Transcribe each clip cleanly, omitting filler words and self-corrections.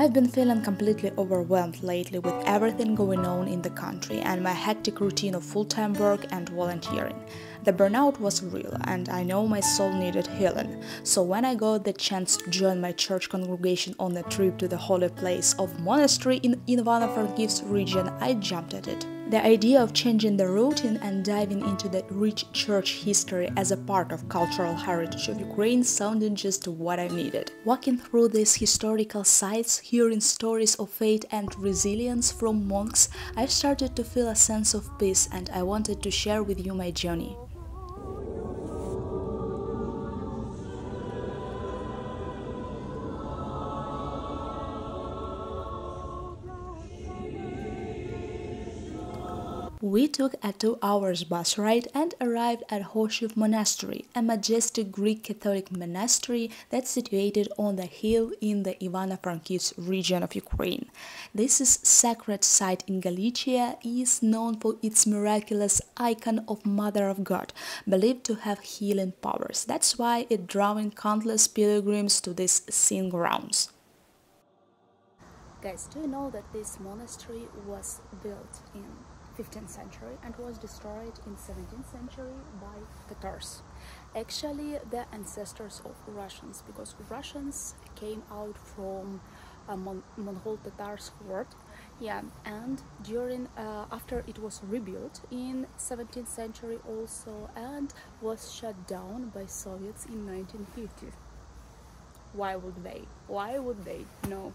I've been feeling completely overwhelmed lately with everything going on in the country and my hectic routine of full-time work and volunteering. The burnout was real and I know my soul needed healing, so when I got the chance to join my church congregation on a trip to the holy place of monastery in Ivano-Frankivsk region, I jumped at it. The idea of changing the routine and diving into the rich church history as a part of cultural heritage of Ukraine sounded just what I needed. Walking through these historical sites, hearing stories of faith and resilience from monks, I started to feel a sense of peace and I wanted to share with you my journey. We took a 2-hour bus ride and arrived at Josef Monastery, a majestic Greek Catholic monastery that's situated on the hill in the Ivano-Frankivsk region of Ukraine. This is sacred site in Galicia is known for its miraculous icon of Mother of God, believed to have healing powers. That's why it drawing countless pilgrims to these sin grounds. Guys, do you know that this monastery was built in 15th century and was destroyed in 17th century by Tatars? Actually, the ancestors of Russians, because Russians came out from Mongol Tatars horde, and during after it was rebuilt in 17th century also and was shut down by Soviets in 1950. Why would they? Why would they? No.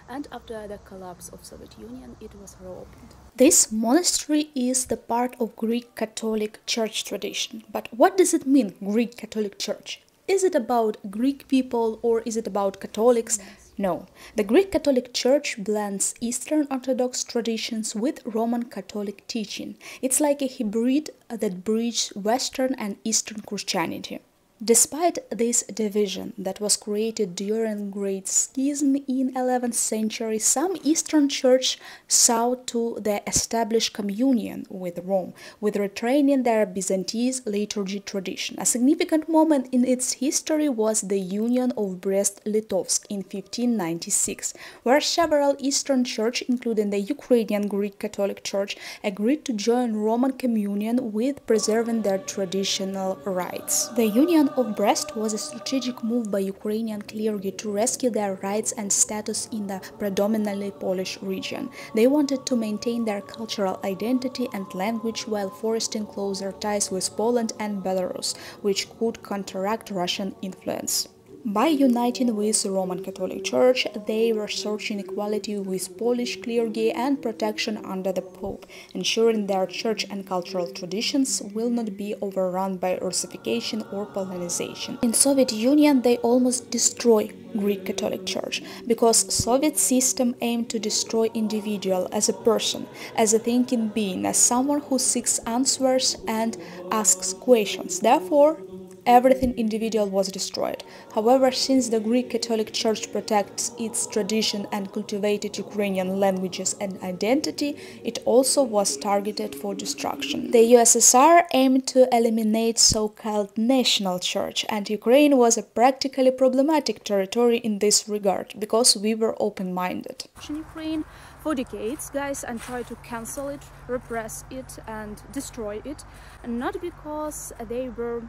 And after the collapse of Soviet Union, it was reopened. This monastery is the part of Greek Catholic Church tradition. But what does it mean, Greek Catholic Church? Is it about Greek people or is it about Catholics? No. The Greek Catholic Church blends Eastern Orthodox traditions with Roman Catholic teaching. It's like a hybrid that bridges Western and Eastern Christianity. Despite this division that was created during Great Schism in 11th century, some Eastern Church sought to the established communion with Rome, with retaining their Byzantine liturgy tradition. A significant moment in its history was the Union of Brest-Litovsk in 1596, where several Eastern Church, including the Ukrainian Greek Catholic Church, agreed to join Roman communion with preserving their traditional rites. The Union of Brest was a strategic move by Ukrainian clergy to rescue their rights and status in the predominantly Polish region. They wanted to maintain their cultural identity and language while fostering closer ties with Poland and Belarus, which could counteract Russian influence. By uniting with the Roman Catholic Church, they were searching equality with Polish clergy and protection under the Pope, ensuring their church and cultural traditions will not be overrun by Russification or Polonization. In Soviet Union, they almost destroyed Greek Catholic Church, because Soviet system aimed to destroy individual as a person, as a thinking being, as someone who seeks answers and asks questions. Therefore, everything individual was destroyed. However, since the Greek Catholic Church protects its tradition and cultivated Ukrainian languages and identity, it also was targeted for destruction. The USSR aimed to eliminate so-called national church, and Ukraine was a practically problematic territory in this regard, because we were open-minded. In Ukraine for decades, guys, and try to cancel it, repress it, and destroy it, and not because they were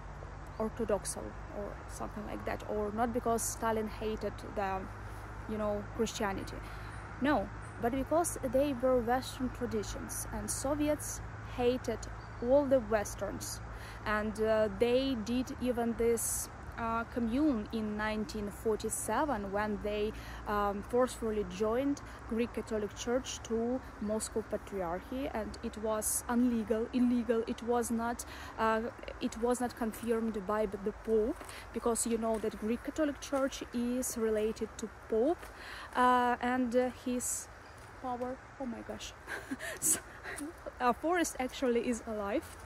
orthodox or something like that, or not because Stalin hated the Christianity, no, but because they were Western traditions and Soviets hated all the Westerns, and they did even this commune in 1947 when they forcefully joined Greek Catholic Church to Moscow Patriarchy, and it was illegal. It was not confirmed by the Pope, because you know that Greek Catholic Church is related to Pope and his power. Oh my gosh. Forest actually is alive.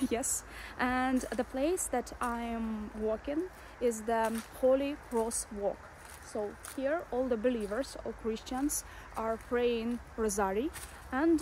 Yes, and the place that I am walking is the Holy Cross Walk. So here all the believers or Christians are praying Rosary and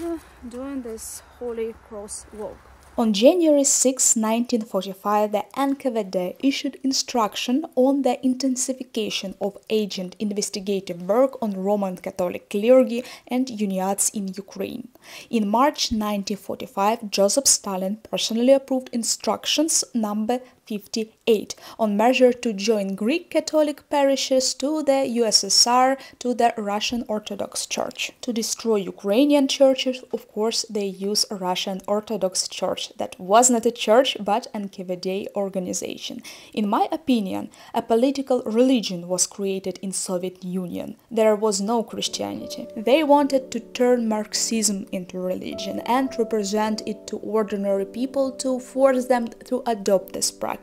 doing this Holy Cross Walk. On January 6, 1945, the NKVD issued instruction on the intensification of agent investigative work on Roman Catholic clergy and uniats in Ukraine. In March 1945, Joseph Stalin personally approved instructions number 58 on measure to join Greek Catholic parishes to the USSR, to the Russian Orthodox Church. To destroy Ukrainian churches, of course, they use a Russian Orthodox Church that was not a church but an NKVD organization. In my opinion, a political religion was created in Soviet Union. There was no Christianity. They wanted to turn Marxism into religion and represent it to ordinary people to force them to adopt this practice.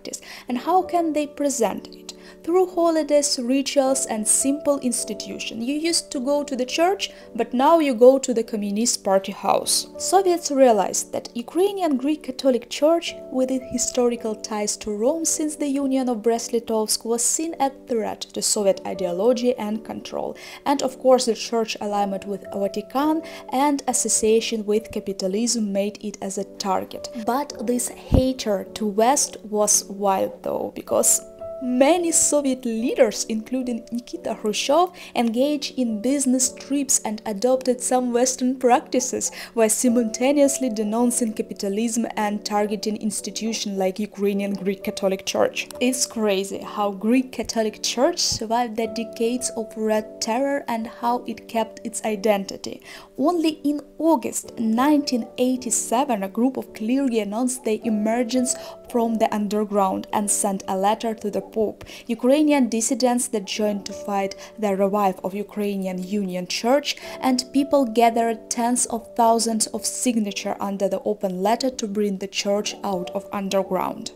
And how can they present it? Through holidays, rituals, and simple institutions. You used to go to the church, but now you go to the Communist Party house. Soviets realized that Ukrainian Greek Catholic Church, with its historical ties to Rome since the Union of Brest-Litovsk, was seen as a threat to Soviet ideology and control. And of course, the church alignment with Vatican and association with capitalism made it as a target. But this hatred to West was wild though, because many Soviet leaders, including Nikita Khrushchev, engaged in business trips and adopted some Western practices while simultaneously denouncing capitalism and targeting institutions like Ukrainian Greek Catholic Church. It's crazy how Greek Catholic Church survived the decades of Red Terror and how it kept its identity. Only in August 1987, a group of clergy announced their emergence from the underground and sent a letter to the Pope. Ukrainian dissidents that joined to fight the revival of Ukrainian Union Church, and people gathered tens of thousands of signatures under the open letter to bring the church out of underground.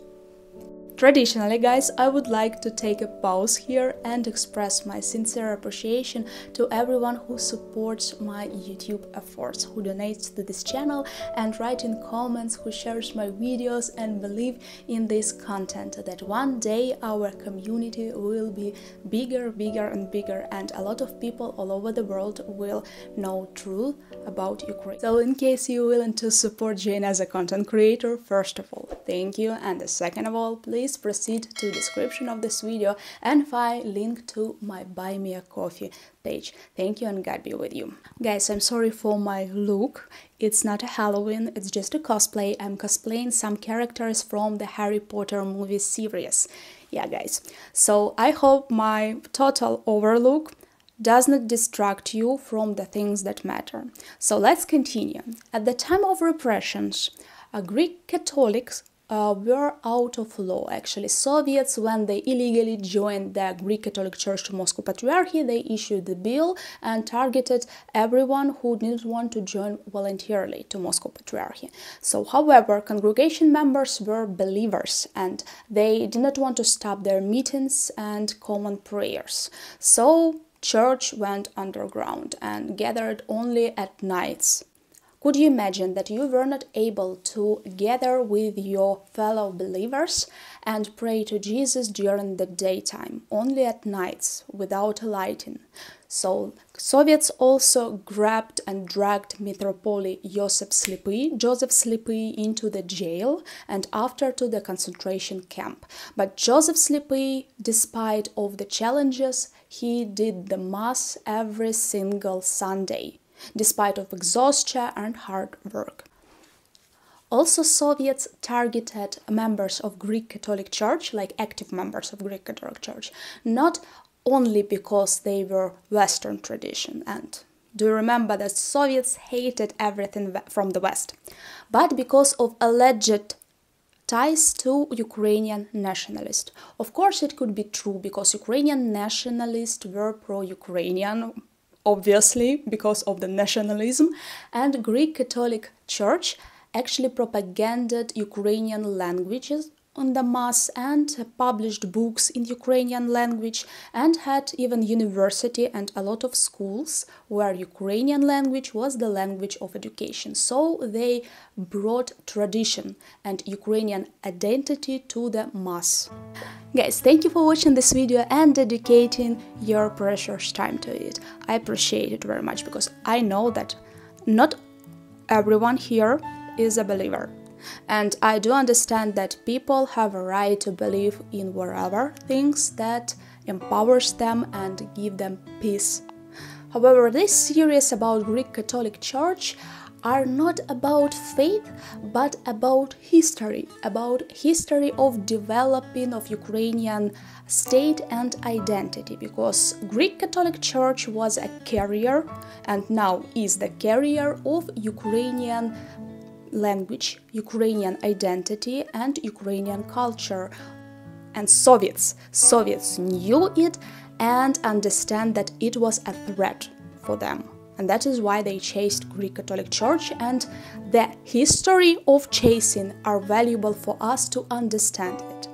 Traditionally, guys, I would like to take a pause here and express my sincere appreciation to everyone who supports my YouTube efforts, who donates to this channel and writes in comments, who shares my videos and believe in this content, that one day our community will be bigger and bigger, and a lot of people all over the world will know truth about Ukraine. So in case you're willing to support Jane as a content creator, first of all, thank you, and second of all, please proceed to description of this video and find link to my Buy Me a Coffee page. Thank you and God be with you. Guys, I'm sorry for my look. It's not a Halloween, it's just a cosplay. I'm cosplaying some characters from the Harry Potter movie series. Yeah, guys. So I hope my total overlook does not distract you from the things that matter. So let's continue. At the time of repressions, Greek Catholics were out of law. Actually, Soviets, when they illegally joined the Greek Catholic Church to Moscow Patriarchy, they issued the bill and targeted everyone who didn't want to join voluntarily to Moscow Patriarchy. So, however, congregation members were believers and they did not want to stop their meetings and common prayers. So, church went underground and gathered only at nights. Could you imagine that you were not able to gather with your fellow believers and pray to Jesus during the daytime, only at nights, without lighting? So, Soviets also grabbed and dragged Metropolitan Josef Slepy into the jail and after to the concentration camp. But Joseph Slepy, despite of the challenges, he did the Mass every single Sunday, despite of exhaustion and hard work. Also, Soviets targeted members of Greek Catholic Church, like active members of Greek Catholic Church, not only because they were Western tradition, and do you remember that Soviets hated everything from the West, but because of alleged ties to Ukrainian nationalists. Of course, it could be true because Ukrainian nationalists were pro-Ukrainian, obviously, because of the nationalism, and Greek Catholic Church actually propagated Ukrainian languages on the Mass and published books in Ukrainian language and had even university and a lot of schools where Ukrainian language was the language of education. So they brought tradition and Ukrainian identity to the Mass. Guys, thank you for watching this video and dedicating your precious time to it. I appreciate it very much because I know that not everyone here is a believer. And I do understand that people have a right to believe in whatever things that empowers them and give them peace. However, this series about Greek Catholic Church are not about faith, but about history of developing of Ukrainian state and identity, because Greek Catholic Church was a carrier and now is the carrier of Ukrainian language, Ukrainian identity and Ukrainian culture. And Soviets knew it and understand that it was a threat for them. And that is why they chased Greek Catholic Church, and the history of chasing are valuable for us to understand it.